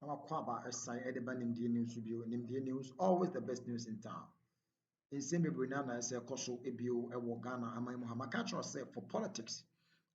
Our Kwaba SI Ediban News Review, Nimdia News, always the best news in town. In Semi Brunana, say Koso Ebio, Ewo Ghana, Amai Muhammad Katro say for politics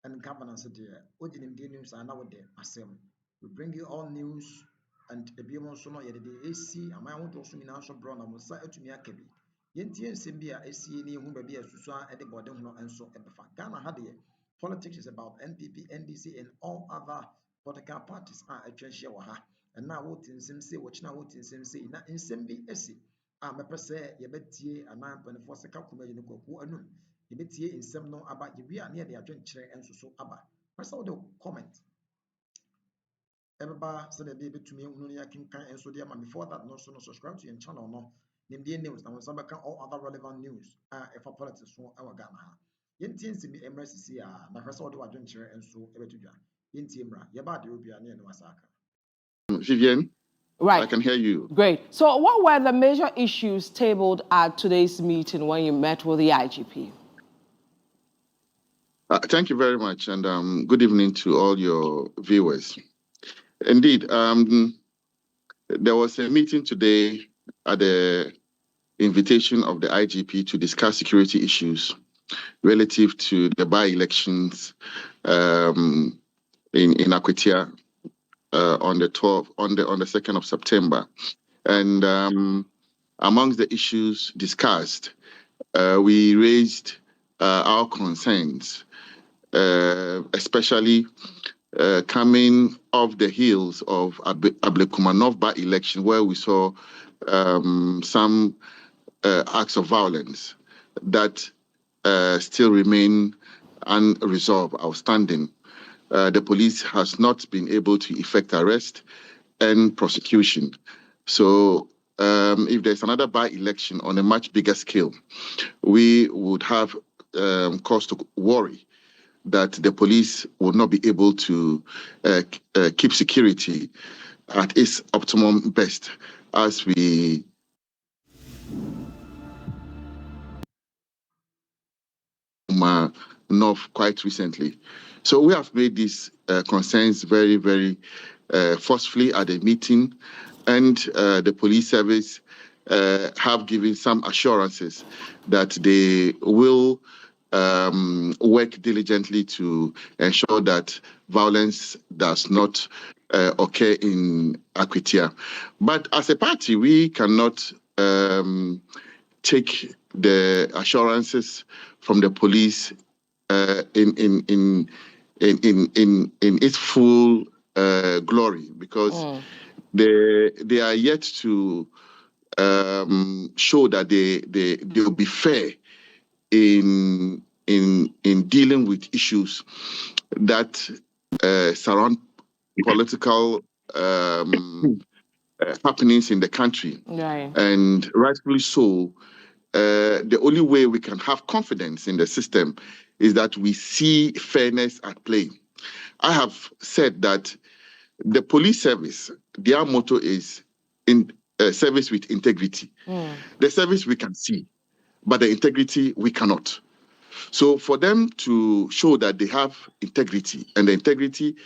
and governance, dear, Odin Nimdia News are nowadays. Asem. We bring you all news and Ebio Sono Yedi AC, Amai want also in Answer Brown, and Musa to Miakabi. Yentian Simbia, AC, whom baby as Susan at the bottom, and so Ebefa. Ghana had politics is about NPP, NDC, and all other political parties are a treasure. And now what in some say, what now what in some say, na in some be esi. Me pese yebetie anan panefo seka kuma yene kwaku anum. Yebetie in some no aba yebia na de adwenkyere enso so aba. Pese wo de comment. Ebeba se de be betumi hunu ya kinkan enso de ama before that no so no subscribe to your channel no. Nimde news na wonsa beka all other relevant news for politics so awa Ghana ha. Yentie nsimi emresi a na pese wo de adwenkyere enso ebetudwa. Yentie mra yeba de obia na ene wasaka. Vivian, right. I can hear you. Great. So what were the major issues tabled at today's meeting when you met with the IGP? Thank you very much, and good evening to all your viewers. Indeed, there was a meeting today at the invitation of the IGP to discuss security issues relative to the by-elections in Akwatia on the 12th, on the 2nd of September, and amongst the issues discussed, we raised our concerns, especially coming off the heels of Ablekuma North by-election, where we saw some acts of violence that still remain unresolved, outstanding. The police has not been able to effect arrest and prosecution. So if there's another by-election on a much bigger scale, we would have cause to worry that the police would not be able to keep security at its optimum best as we North quite recently. So we have made these concerns very, very forcefully at the meeting, and the police service have given some assurances that they will work diligently to ensure that violence does not occur in Akwatia. But as a party, we cannot take the assurances from the police in its full glory, because they are yet to show that they will be fair in dealing with issues that surround political happenings in the country, right. And rightfully so. The only way we can have confidence in the system is that we see fairness at play. I have said that the police service, their motto is in service with integrity. The service we can see, but the integrity we cannot. So for them to show that they have integrity, and the integrity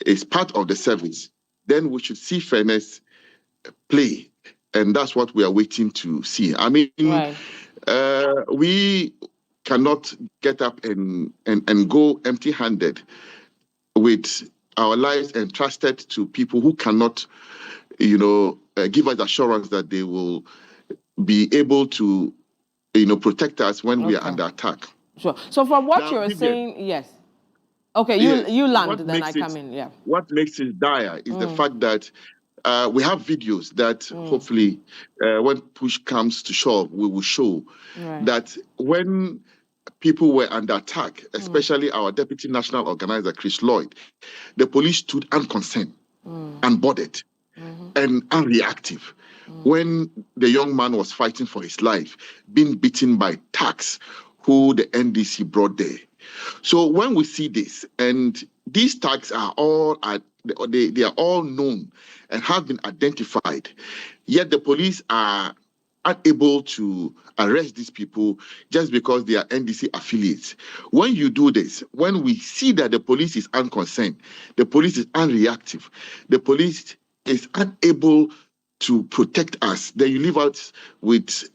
is part of the service, then we should see fairness play. And that's what we are waiting to see. I mean, right. We cannot get up and go empty-handed with our lives entrusted to people who cannot, give us assurance that they will be able to, protect us when we are under attack. Sure. So from what you're saying, yes. Okay, you land, then I come in. Yeah. What makes it dire is the fact that we have videos that hopefully, when push comes to shove, we will show that when people were under attack, especially our deputy national organizer, Chris Lloyd, the police stood unconcerned, unbothered, and unreactive. When the young man was fighting for his life, being beaten by thugs who the NDC brought there. So when we see this, and these thugs are all they are all known and have been identified, yet the police are unable to arrest these people just because they are NDC affiliates. When you do this, when we see that the police is unconcerned, the police is unreactive, the police is unable to protect us, then you leave out with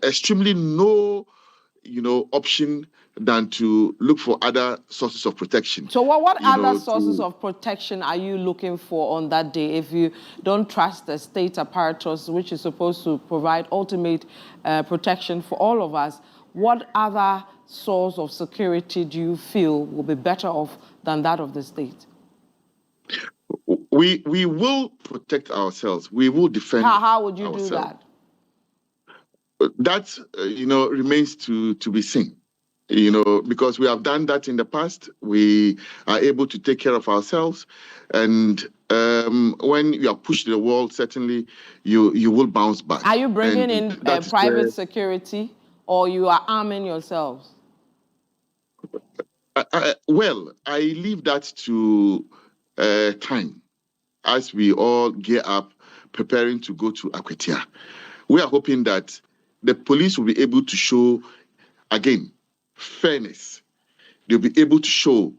extremely no, option than to look for other sources of protection. So what other sources of protection are you looking for on that day if you don't trust the state apparatus, which is supposed to provide ultimate protection for all of us? What other source of security do you feel will be better off than that of the state? We will protect ourselves. We will defend How would you ourselves. do that? That, remains to be seen. Because we have done that in the past, we are able to take care of ourselves. And when you are pushed to the wall, certainly you will bounce back. Are you bringing in private security, or you are arming yourselves? Well, I leave that to time as we all gear up, preparing to go to Akwatia. We are hoping that the police will be able to show, again, fairness. They'll be able to show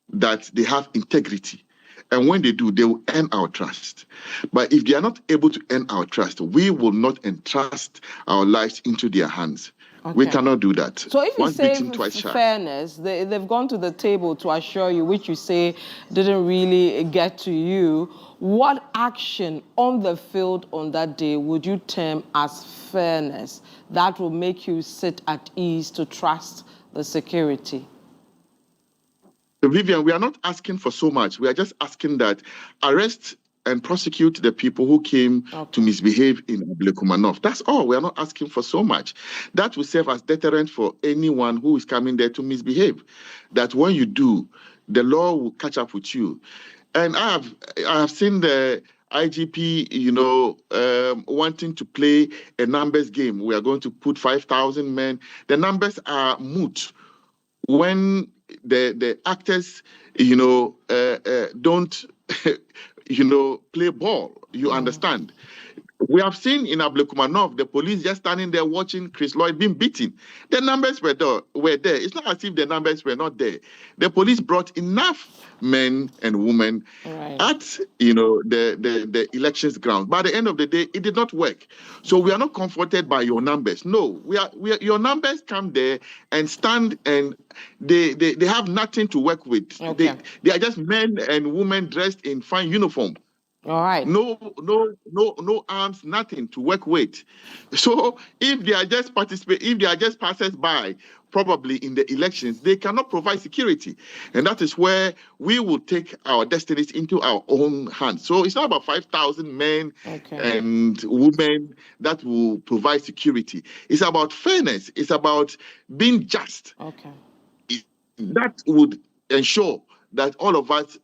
that they have integrity. And when they do, they will earn our trust. But if they are not able to earn our trust, we will not entrust our lives into their hands. Okay. We cannot do that. So if you say fairness, they've gone to the table to assure you, which you say didn't really get to you. What action on the field on that day would you term as fairness that will make you sit at ease to trust the security? Vivian, we are not asking for so much. We are just asking that arrest and prosecute the people who came to misbehave in Akwatia North. That's all. We are not asking for so much. That will serve as deterrent for anyone who is coming there to misbehave. That when you do, the law will catch up with you. And I have seen the IGP, wanting to play a numbers game. We are going to put 5,000 men. The numbers are moot when the actors, don't, play ball. You understand? We have seen in Akwatia North, the police just standing there watching Chris Lloyd being beaten. The numbers were there. It's not as if the numbers were not there. The police brought enough men and women at the elections ground. By the end of the day, it did not work. So we are not comforted by your numbers. No, we are your numbers come there and stand, and they have nothing to work with. Okay. They are just men and women dressed in fine uniform. All right. No arms, nothing to work with. So if they are just passers by, probably in the elections, they cannot provide security. And that is where we will take our destinies into our own hands. So it's not about 5,000 men and women that will provide security. It's about fairness. It's about being just. Okay. That would ensure that all of us,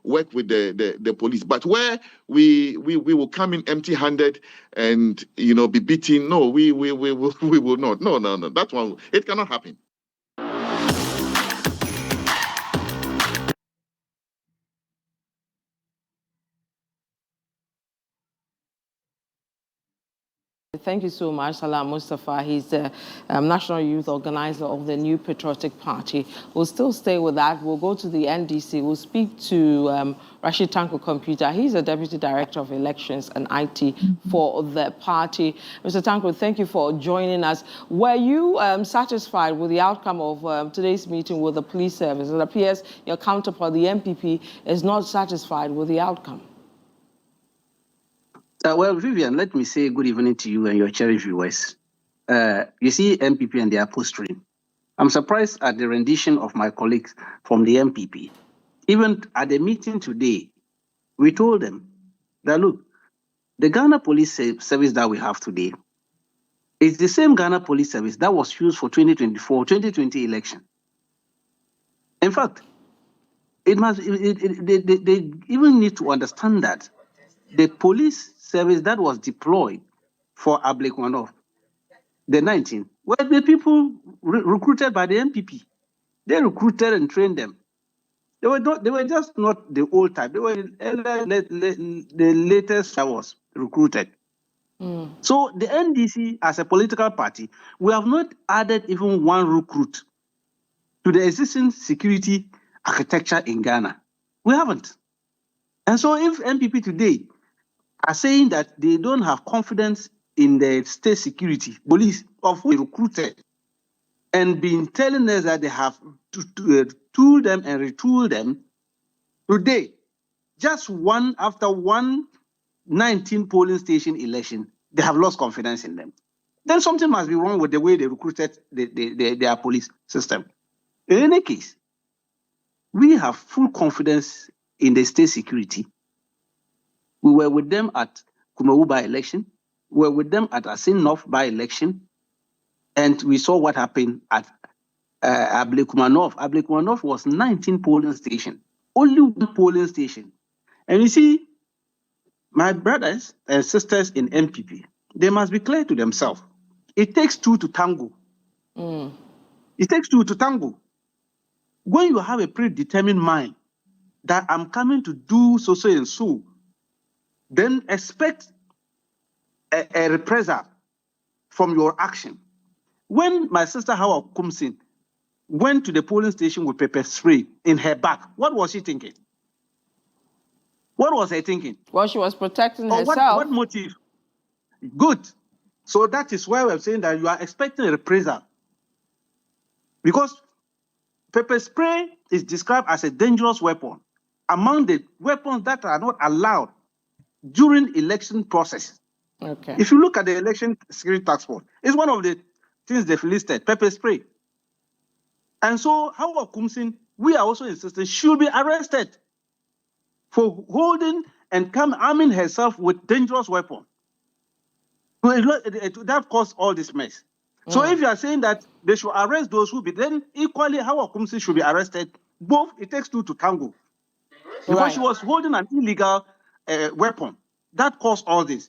work with the police. But where we will come in empty-handed and, be beaten, no, we will not. No. That one, it cannot happen. Thank you so much, Salam Mustafa. He's the National Youth Organizer of the New Patriotic Party. We'll still stay with that. We'll go to the NDC. We'll speak to Rashid Tanko Computer. He's the Deputy Director of Elections and IT for the party. Mr. Tanko, thank you for joining us. Were you satisfied with the outcome of today's meeting with the police service? It appears your counterpart, the MPP, is not satisfied with the outcome. Well, Vivian, let me say good evening to you and your cherished viewers. You see MPP and their posturing. I'm surprised at the rendition of my colleagues from the MPP. Even at the meeting today, we told them that, look, the Ghana Police Service that we have today is the same Ghana Police Service that was used for 2020 election. In fact, they even need to understand that the police service that was deployed for Akwatia North, the 19, were the people recruited by the MPP. They recruited and trained them. They were just not the old type. They were the latest that was recruited. So the NDC, as a political party, we have not added even one recruit to the existing security architecture in Ghana. We haven't. And so if MPP today are saying that they don't have confidence in the state security, police, of who recruited, and been telling us that they have to tool them and retool them, today, just one after 119 polling station election, they have lost confidence in them. Then something must be wrong with the way they recruited their police system. In any case, we have full confidence in the state security. We were with them at Kumawu by-election. We were with them at Asin North by-election. And we saw what happened at Ablekuma North. Ablekuma North was 19 polling stations, only one polling station. And you see, my brothers and sisters in MPP, they must be clear to themselves. It takes two to tango. It takes two to tango. When you have a predetermined mind that I'm coming to do so and so, then expect a reprisal from your action. When my sister Hawa Kumsin went to the polling station with pepper spray in her back, what was she thinking? What was her thinking? Well, she was protecting herself. What motive? Good. So that is why we're saying that you are expecting a reprisal. Because pepper spray is described as a dangerous weapon among the weapons that are not allowed during election process. Okay. If you look at the election security task force, it's one of the things they've listed, pepper spray. And so Hawa Kumsin, we are also insisting, should be arrested for holding and arming herself with dangerous weapon. That caused all this mess. So if you are saying that they should arrest those who be, then equally Hawa Kumsin should be arrested. Both, it takes two to tango. Because she was holding an illegal weapon. That caused all this.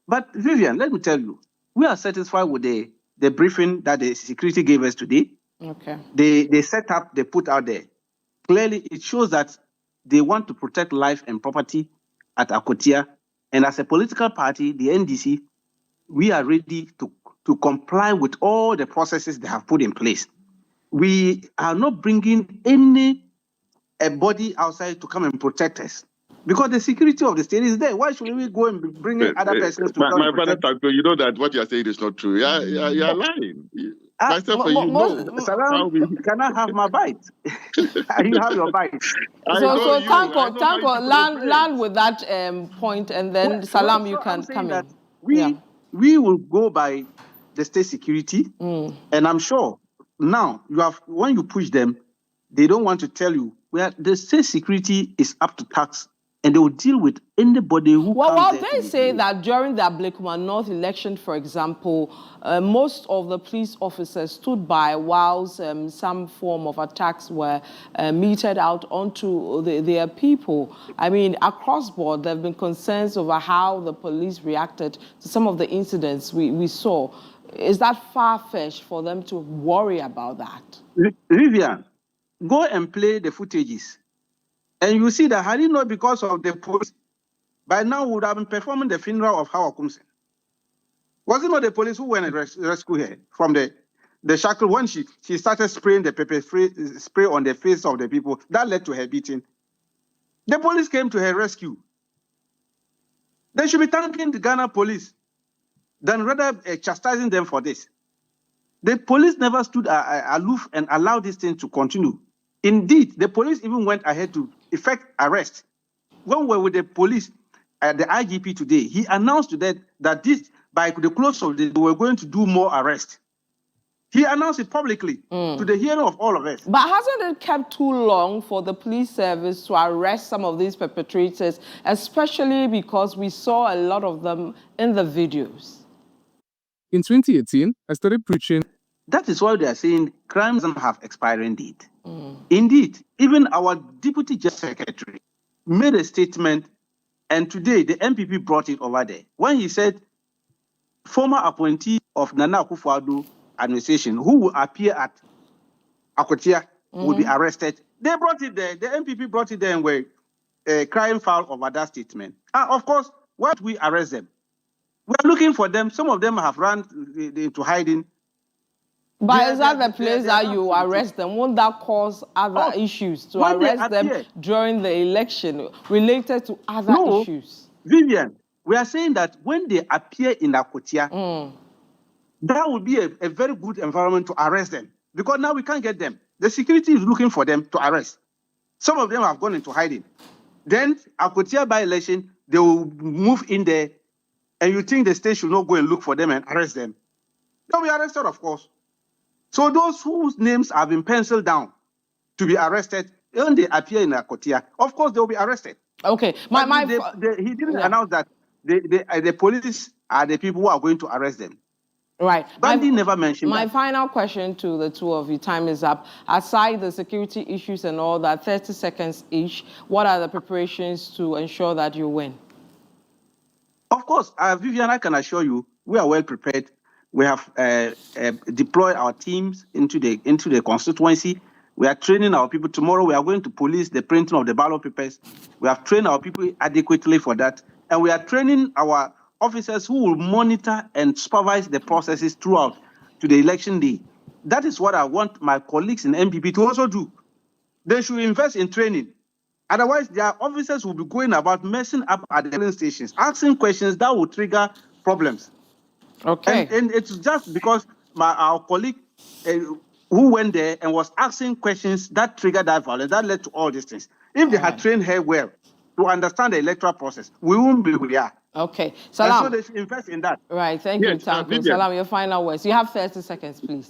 But Vivian, let me tell you, we are satisfied with the briefing that the security gave us today. Okay. They set up, they put out there. Clearly, it shows that they want to protect life and property at Akwatia. And as a political party, the NDC, we are ready to comply with all the processes they have put in place. We are not bringing any body outside to come and protect us. Because the security of the state is there. Why should we go and bring in other persons to come my and protect? brother Tanko, you know that what you are saying is not true. You're lying. Myself and you know Salam, how we... can I have my bite? You have your bite. So Tanko, land with that point, and then Salam, you can come in. We will go by the state security, and I'm sure now when you push them, they don't want to tell you where the state security is up to tax, and they will deal with anybody who comes there. They say that during the Akwatia North election, for example, most of the police officers stood by whilst some form of attacks were meted out onto their people. I mean, across board, there have been concerns over how the police reacted to some of the incidents we saw. Is that far-fetched for them to worry about that? Vivian, go and play the footages. And you see that had it not because of the police, by now we would have been performing the funeral of Hawa Kumsin. Was it not the police who went and rescued her from the shackle when she started spraying the pepper spray on the face of the people? That led to her beating. The police came to her rescue. They should be thanking the Ghana police than rather chastising them for this. The police never stood aloof and allowed this thing to continue. Indeed, the police even went ahead to effect arrest. When we were with the police, the IGP today, he announced that this, by the close of the day, they were going to do more arrests. He announced it publicly to the hearing of all of us. But hasn't it kept too long for the police service to arrest some of these perpetrators, especially because we saw a lot of them in the videos? In 2018, I started preaching. That is why they are saying crimes doesn't have expiring date. Indeed, even our Deputy General Secretary made a statement, and today the MPP brought it over there, when he said former appointee of Nana Akufo-Addo administration who will appear at Akwatia will be arrested. They brought it there. The MPP brought it there and were crying foul over that statement. Of course, why do we arrest them? We are looking for them. Some of them have run into hiding. But is that the place that you arrest them? Won't that cause other issues to arrest them during the election related to other issues? Vivian, we are saying that when they appear in Akwatia, that would be a very good environment to arrest them, because now we can't get them. The security is looking for them to arrest. Some of them have gone into hiding. Then Akwatia by-election, they will move in there, and you think the state should not go and look for them and arrest them. They'll be arrested, of course. So those whose names have been penciled down to be arrested, when they appear in Akwatia, of course they'll be arrested. Okay, he didn't announce that the police are the people who are going to arrest them. Right. Bandy never mentioned my that. final question to the two of you, time is up. Aside the security issues and all that, 30 seconds each, what are the preparations to ensure that you win? Of course, Vivian, I can assure you, we are well prepared. We have deployed our teams into the constituency. We are training our people. Tomorrow, we are going to police the printing of the ballot papers. We have trained our people adequately for that. And we are training our officers who will monitor and supervise the processes throughout to the election day. That is what I want my colleagues in MPP to also do. They should invest in training. Otherwise, their officers will be going about messing up at the polling stations, asking questions that will trigger problems. Okay. And it's just because our colleague who went there and was asking questions that triggered that violence, that led to all these things. If they had trained her well to understand the electoral process, we won't be where we are. Okay. Salam. And so they should invest in that. Right. Thank you, Tanko. Salam, your final words. You have 30 seconds, please.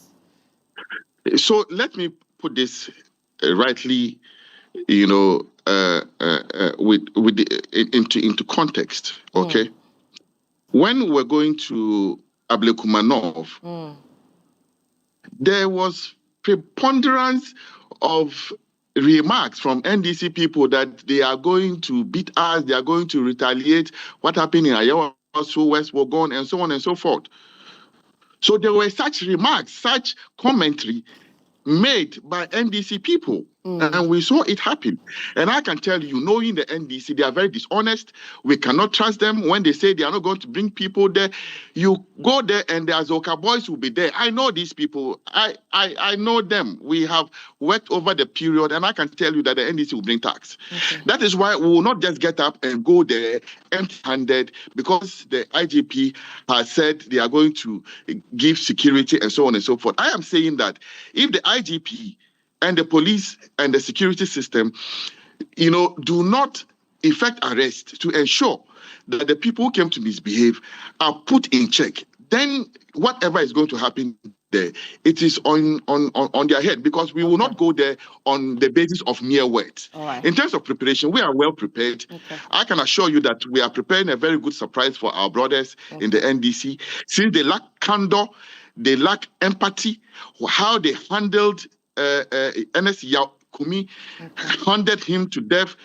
So let me put this rightly, into context. Okay. When we're going to Akwatia North, there was preponderance of remarks from NDC people that they are going to beat us, they are going to retaliate. What happened in Ayawa, West Wogon, and so on and so forth. So there were such remarks, such commentary made by NDC people, and we saw it happen. And I can tell you, knowing the NDC, they are very dishonest. We cannot trust them when they say they are not going to bring people there. You go there and the Azoka boys will be there. I know these people. I know them. We have worked over the period, and I can tell you that the NDC will bring tax. Okay. That is why we will not just get up and go there empty-handed, because the IGP has said they are going to give security and so on and so forth. I am saying that if the IGP and the police and the security system, do not effect arrest to ensure that the people who came to misbehave are put in check, then whatever is going to happen there, it is on their head, because we will not go there on the basis of mere words. Right. In terms of preparation, we are well prepared. Okay. I can assure you that we are preparing a very good surprise for our brothers in the NDC. Since they lack candor, they lack empathy, how they handled Ernest Yakumi, handed him to death.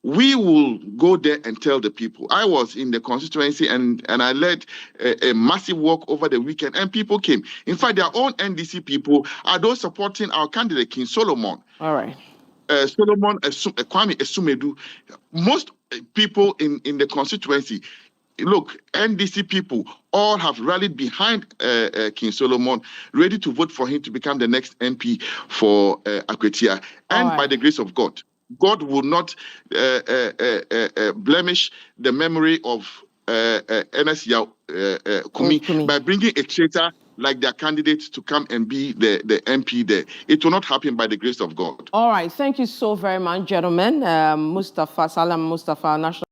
We will go there and tell the people. I was in the constituency and I led a massive walk over the weekend, and people came. In fact, their own NDC people are those supporting our candidate, King Solomon. All right. Solomon Kwame Esumedu. Most people in the constituency, look, NDC people all have rallied behind King Solomon, ready to vote for him to become the next MP for Akwatia. And by the grace of God, God will not blemish the memory of Ernest Yakumi by bringing a traitor like their candidate to come and be the MP there. It will not happen by the grace of God. All right. Thank you so very much, gentlemen. Salam Mustafa, National